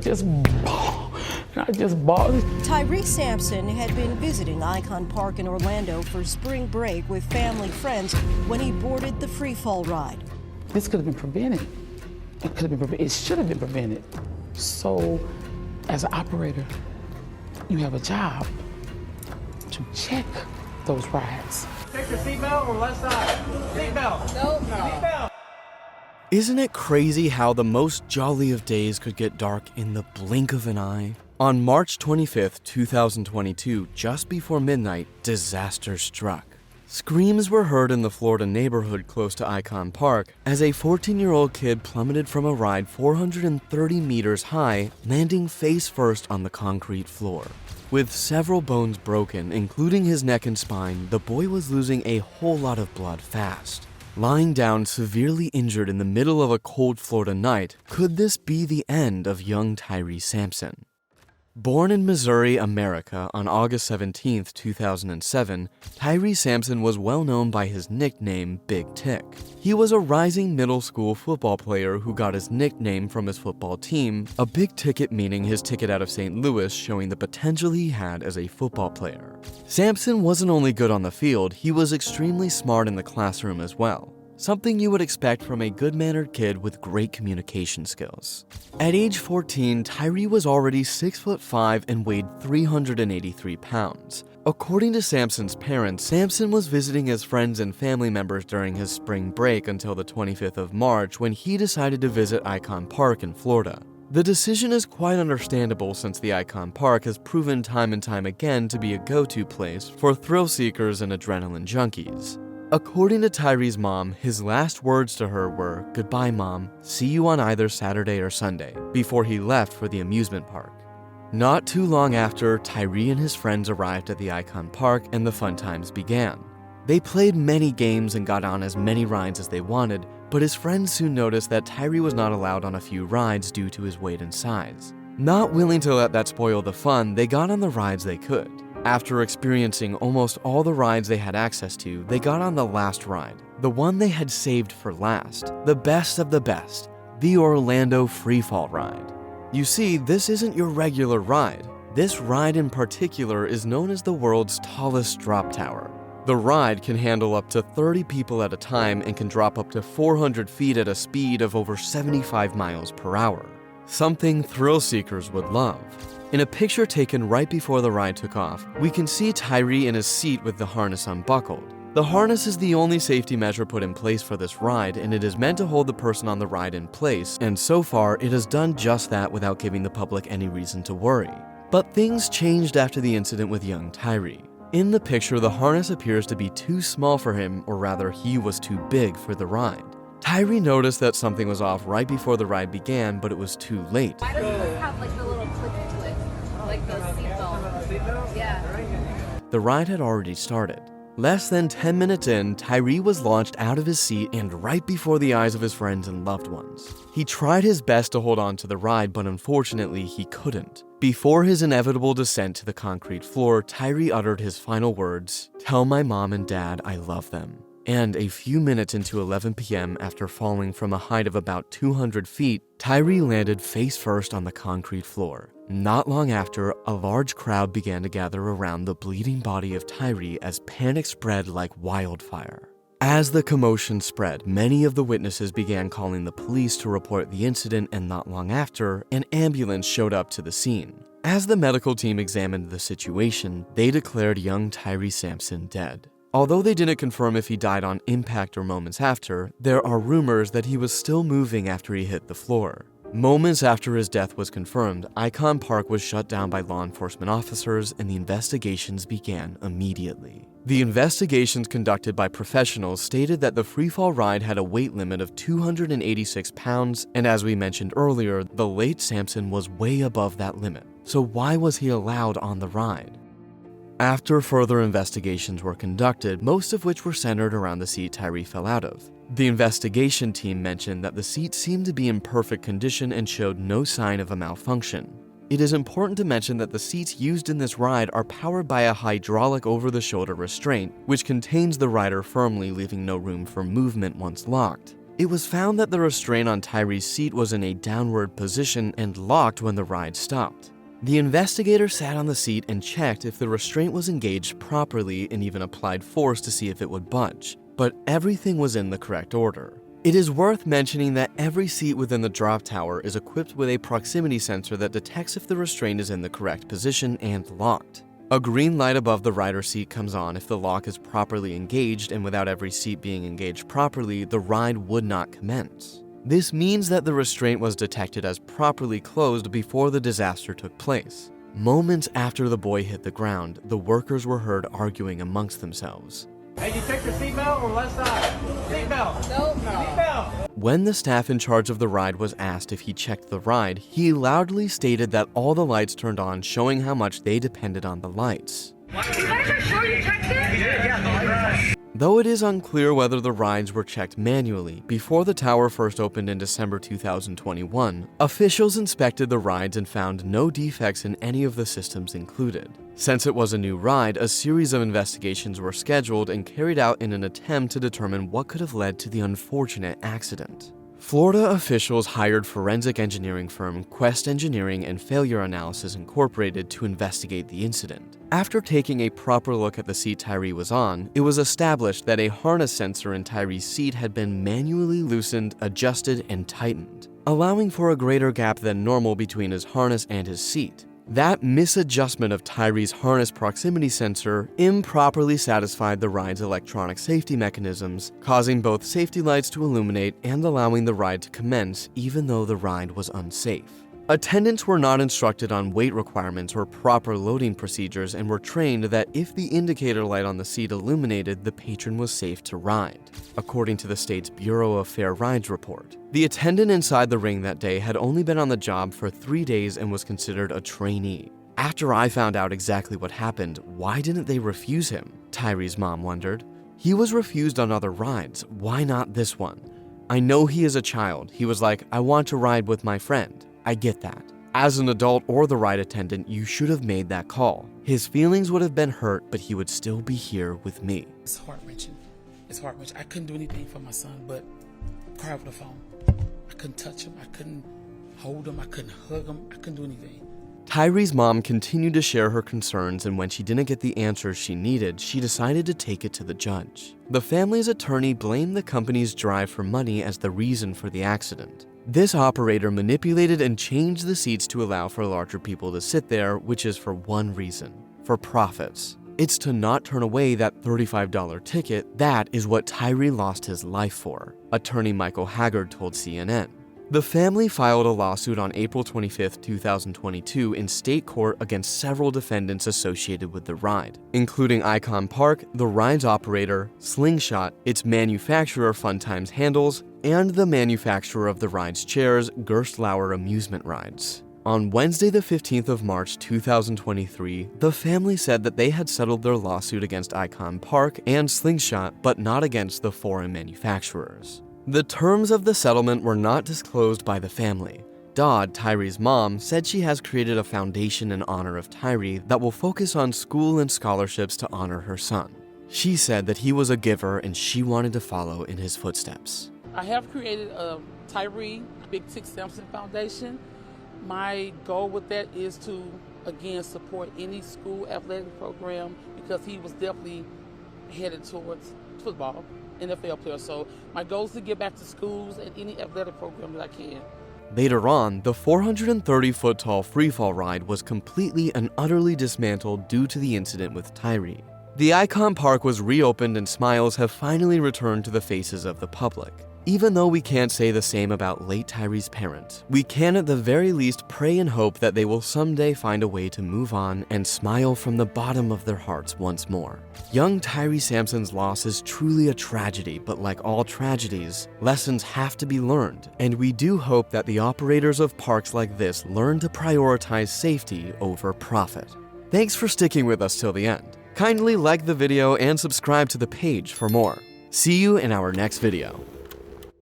just bawled. Tyree Sampson had been visiting Icon Park in Orlando for spring break with family friends when he boarded the free fall ride. This could have been prevented. It could have been prevented. It should have been prevented. So, as an operator, you have a job to check those rides. Check your seatbelt on the left side. Seatbelt. Nope. Seatbelt. Isn't it crazy how the most jolly of days could get dark in the blink of an eye? On March 25th, 2022, just before midnight, disaster struck. Screams were heard in the Florida neighborhood close to Icon Park as a 14-year-old kid plummeted from a ride 430 meters high, landing face first on the concrete floor. With several bones broken, including his neck and spine, the boy was losing a whole lot of blood fast. Lying down severely injured in the middle of a cold Florida night, could this be the end of young Tyree Sampson? Born in Missouri, America on August 17, 2007, Tyree Sampson was well known by his nickname Big Tick. He was a rising middle school football player who got his nickname from his football team, a big ticket meaning his ticket out of St. Louis showing the potential he had as a football player. Sampson wasn't only good on the field, he was extremely smart in the classroom as well. Something you would expect from a good-mannered kid with great communication skills. At age 14, Tyree was already 6'5" and weighed 383 pounds. According to Sampson's parents, Sampson was visiting his friends and family members during his spring break until the 25th of March when he decided to visit Icon Park in Florida. The decision is quite understandable since the Icon Park has proven time and time again to be a go-to place for thrill seekers and adrenaline junkies. According to Tyree's mom, his last words to her were, "Goodbye, Mom, see you on either Saturday or Sunday," before he left for the amusement park. Not too long after, Tyree and his friends arrived at the Icon Park and the fun times began. They played many games and got on as many rides as they wanted, but his friends soon noticed that Tyree was not allowed on a few rides due to his weight and size. Not willing to let that spoil the fun, they got on the rides they could. After experiencing almost all the rides they had access to, they got on the last ride, the one they had saved for last, the best of the best, the Orlando Freefall ride. You see, this isn't your regular ride. This ride in particular is known as the world's tallest drop tower. The ride can handle up to 30 people at a time and can drop up to 400 feet at a speed of over 75 miles per hour. Something thrill seekers would love. In a picture taken right before the ride took off, we can see Tyree in his seat with the harness unbuckled. The harness is the only safety measure put in place for this ride, and it is meant to hold the person on the ride in place, and so far it has done just that without giving the public any reason to worry. But things changed after the incident with young Tyree. In the picture, the harness appears to be too small for him, or rather he was too big for the ride. Tyree noticed that something was off right before the ride began, but it was too late. Why doesn't this have like the little click to it? Like the seatbelt? Yeah. The ride had already started. Less than 10 minutes in, Tyree was launched out of his seat and right before the eyes of his friends and loved ones. He tried his best to hold on to the ride, but unfortunately he couldn't. Before his inevitable descent to the concrete floor, Tyree uttered his final words, "Tell my mom and dad I love them." And a few minutes into 11 p.m., after falling from a height of about 200 feet, Tyree landed face first on the concrete floor. Not long after, a large crowd began to gather around the bleeding body of Tyree as panic spread like wildfire. As the commotion spread, many of the witnesses began calling the police to report the incident, and not long after, an ambulance showed up to the scene. As the medical team examined the situation, they declared young Tyree Sampson dead. Although they didn't confirm if he died on impact or moments after, there are rumors that he was still moving after he hit the floor. Moments after his death was confirmed, Icon Park was shut down by law enforcement officers and the investigations began immediately. The investigations conducted by professionals stated that the freefall ride had a weight limit of 286 pounds, and as we mentioned earlier, the late Sampson was way above that limit. So why was he allowed on the ride? After further investigations were conducted, most of which were centered around the seat Tyree fell out of. The investigation team mentioned that the seat seemed to be in perfect condition and showed no sign of a malfunction. It is important to mention that the seats used in this ride are powered by a hydraulic over-the-shoulder restraint, which contains the rider firmly, leaving no room for movement once locked. It was found that the restraint on Tyree's seat was in a downward position and locked when the ride stopped. The investigator sat on the seat and checked if the restraint was engaged properly and even applied force to see if it would budge, but everything was in the correct order. It is worth mentioning that every seat within the drop tower is equipped with a proximity sensor that detects if the restraint is in the correct position and locked. A green light above the rider's seat comes on if the lock is properly engaged, and without every seat being engaged properly, the ride would not commence. This means that the restraint was detected as properly closed before the disaster took place. Moments after the boy hit the ground, the workers were heard arguing amongst themselves. Hey, did you check your seatbelt on the left side? Seatbelt. Nope. Seatbelt. When the staff in charge of the ride was asked if he checked the ride, he loudly stated that all the lights turned on, showing how much they depended on the lights. You guys are sure you checked it? Though it is unclear whether the rides were checked manually, before the tower first opened in December 2021, officials inspected the rides and found no defects in any of the systems included. Since it was a new ride, a series of investigations were scheduled and carried out in an attempt to determine what could have led to the unfortunate accident. Florida officials hired forensic engineering firm Quest Engineering and Failure Analysis Incorporated to investigate the incident. After taking a proper look at the seat Tyree was on, it was established that a harness sensor in Tyree's seat had been manually loosened, adjusted, and tightened, allowing for a greater gap than normal between his harness and his seat. That misadjustment of Tyree's harness proximity sensor improperly satisfied the ride's electronic safety mechanisms, causing both safety lights to illuminate and allowing the ride to commence even though the ride was unsafe. Attendants were not instructed on weight requirements or proper loading procedures and were trained that if the indicator light on the seat illuminated, the patron was safe to ride, according to the state's Bureau of Fair Rides report. The attendant inside the ring that day had only been on the job for 3 days and was considered a trainee. After I found out exactly what happened, why didn't they refuse him? Tyree's mom wondered. He was refused on other rides, why not this one? I know he is a child. He was like, I want to ride with my friend. I get that. As an adult or the ride attendant, you should have made that call. His feelings would have been hurt, but he would still be here with me. It's heart-wrenching. It's heart-wrenching. I couldn't do anything for my son but cry over the phone. I couldn't touch him. I couldn't hold him. I couldn't hug him. I couldn't do anything. Tyree's mom continued to share her concerns, and when she didn't get the answers she needed, she decided to take it to the judge. The family's attorney blamed the company's drive for money as the reason for the accident. This operator manipulated and changed the seats to allow for larger people to sit there, which is for one reason: for profits. It's to not turn away that $35 ticket. That is what Tyree lost his life for, attorney Michael Haggard told CNN. The family filed a lawsuit on April 25, 2022 in state court against several defendants associated with the ride, including Icon Park, the ride's operator, Slingshot, its manufacturer Fun Times Handles, and the manufacturer of the ride's chairs, Gerstlauer Amusement Rides. On Wednesday the 15th of March 2023, the family said that they had settled their lawsuit against Icon Park and Slingshot, but not against the foreign manufacturers. The terms of the settlement were not disclosed by the family. Dodd, Tyree's mom, said she has created a foundation in honor of Tyree that will focus on school and scholarships to honor her son. She said that he was a giver and she wanted to follow in his footsteps. I have created a Tyree Big Tick Sampson Foundation. My goal with that is to, again, support any school athletic program because he was definitely headed towards football, NFL player. So my goal is to get back to schools and any athletic program that I can. Later on, the 430-foot-tall freefall ride was completely and utterly dismantled due to the incident with Tyree. The Icon Park was reopened and smiles have finally returned to the faces of the public. Even though we can't say the same about late Tyree's parents, we can at the very least pray and hope that they will someday find a way to move on and smile from the bottom of their hearts once more. Young Tyree Sampson's loss is truly a tragedy, but like all tragedies, lessons have to be learned, and we do hope that the operators of parks like this learn to prioritize safety over profit. Thanks for sticking with us till the end. Kindly like the video and subscribe to the page for more. See you in our next video.